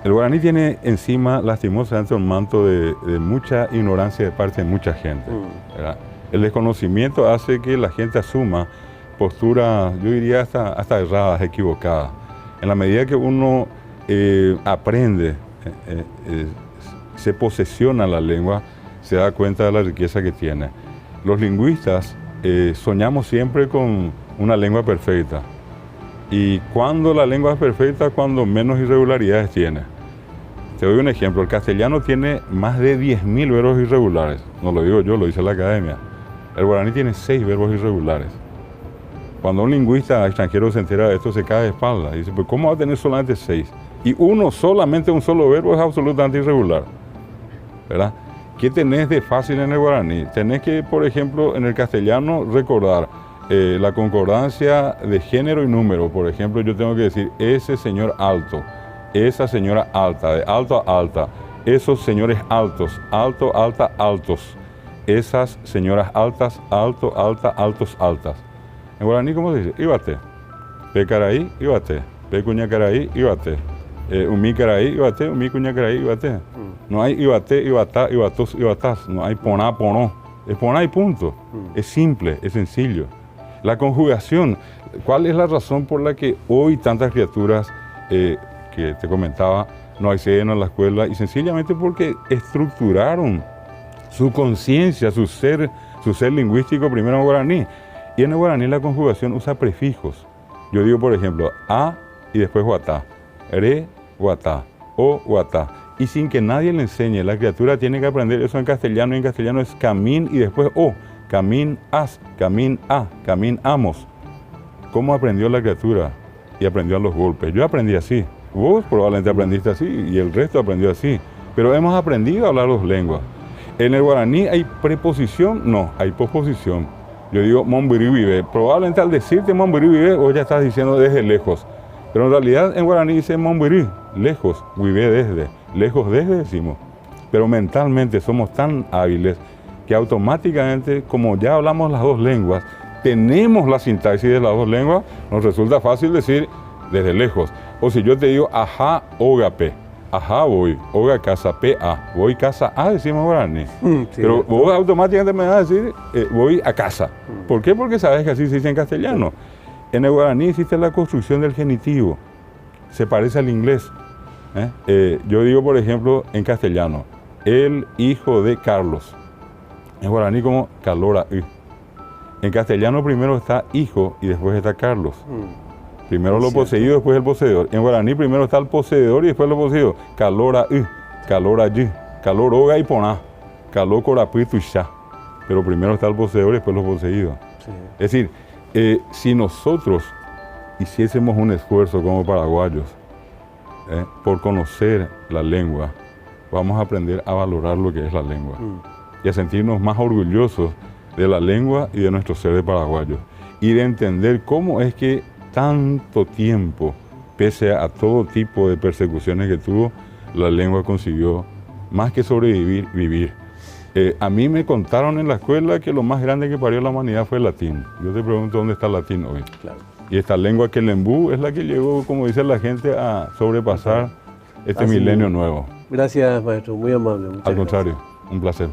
El guaraní tiene encima, lastimosamente, un manto de mucha ignorancia de parte de mucha gente, ¿verdad? El desconocimiento hace que la gente asuma posturas, yo diría hasta erradas, equivocadas. En la medida que uno aprende, se posesiona la lengua, se da cuenta de la riqueza que tiene. Los lingüistas soñamos siempre con una lengua perfecta. Y cuando la lengua es perfecta, cuando menos irregularidades tiene. Te doy un ejemplo, el castellano tiene más de 10.000 verbos irregulares. No lo digo yo, lo dice la academia. El guaraní tiene 6 verbos irregulares. Cuando un lingüista extranjero se entera de esto, se cae de espalda. Y dice, pues ¿cómo va a tener solamente 6? Y solamente un solo verbo es absolutamente irregular, ¿verdad? ¿Qué tenés de fácil en el guaraní? Tenés que, por ejemplo, en el castellano recordar la concordancia de género y número. Por ejemplo, yo tengo que decir, ese señor alto, esa señora alta, de alto a alta, esos señores altos, alto, alta, altos, esas señoras altas, alto, alta, altos, altas. En guaraní, ¿cómo se dice? Ibate. Pe caraí, ibate. Pe cuña caraí, ibate. Umi caraí, ibate. Umi cuña caraí, ibate. No hay ibate, ibatá, ibatos, ibatás. No hay poná, ponó. Es poná y punto. Es simple, es sencillo. La conjugación. ¿Cuál es la razón por la que hoy tantas criaturas que te comentaba no acceden a la escuela? Y sencillamente porque estructuraron su conciencia, su ser lingüístico primero en guaraní. Y en el guaraní la conjugación usa prefijos. Yo digo, por ejemplo, a y después guatá, re, guatá, o, guatá. Y sin que nadie le enseñe, la criatura tiene que aprender eso en castellano, y en castellano es camín y después o, camín as, camín a, camín amos. ¿Cómo aprendió la criatura? Y aprendió a los golpes. Yo aprendí así, vos probablemente aprendiste así y el resto aprendió así. Pero hemos aprendido a hablar dos lenguas. En el guaraní hay preposición, no, hay posposición. Yo digo Monbirí vive. Probablemente al decirte Monbirí vive, vos ya estás diciendo desde lejos. Pero en realidad en guaraní dice Monbirí, lejos, vive desde, lejos desde decimos. Pero mentalmente somos tan hábiles que automáticamente, como ya hablamos las dos lenguas, tenemos la sintaxis de las dos lenguas, nos resulta fácil decir desde lejos. O si yo te digo ajá, ogape. Ajá, voy, oga casa PA, voy casa A, decimos guaraní. Sí, pero vos automáticamente me vas a decir, voy a casa. ¿Por qué? Porque sabes que así se dice en castellano. En el guaraní existe la construcción del genitivo, se parece al inglés. Yo digo, por ejemplo, en castellano, el hijo de Carlos. En guaraní como calora. En castellano primero está hijo y después está Carlos. Primero lo poseído, después el poseedor. En guaraní primero está el poseedor y después lo poseído. Calora calora y, calor oga y poná, calor corapitu y ya. Pero primero está el poseedor y después los poseídos. Sí. Es decir, si nosotros hiciésemos un esfuerzo como paraguayos por conocer la lengua, vamos a aprender a valorar lo que es la lengua y a sentirnos más orgullosos de la lengua y de nuestro ser de paraguayos y de entender cómo es que tanto tiempo, pese a todo tipo de persecuciones que tuvo, la lengua consiguió más que sobrevivir, vivir. A mí me contaron en la escuela que lo más grande que parió la humanidad fue el latín. Yo te pregunto dónde está el latín hoy. Claro. Y esta lengua que el embú es la que llegó, como dice la gente, a sobrepasar este milenio nuevo. Gracias, maestro, muy amable. Al contrario, un placer.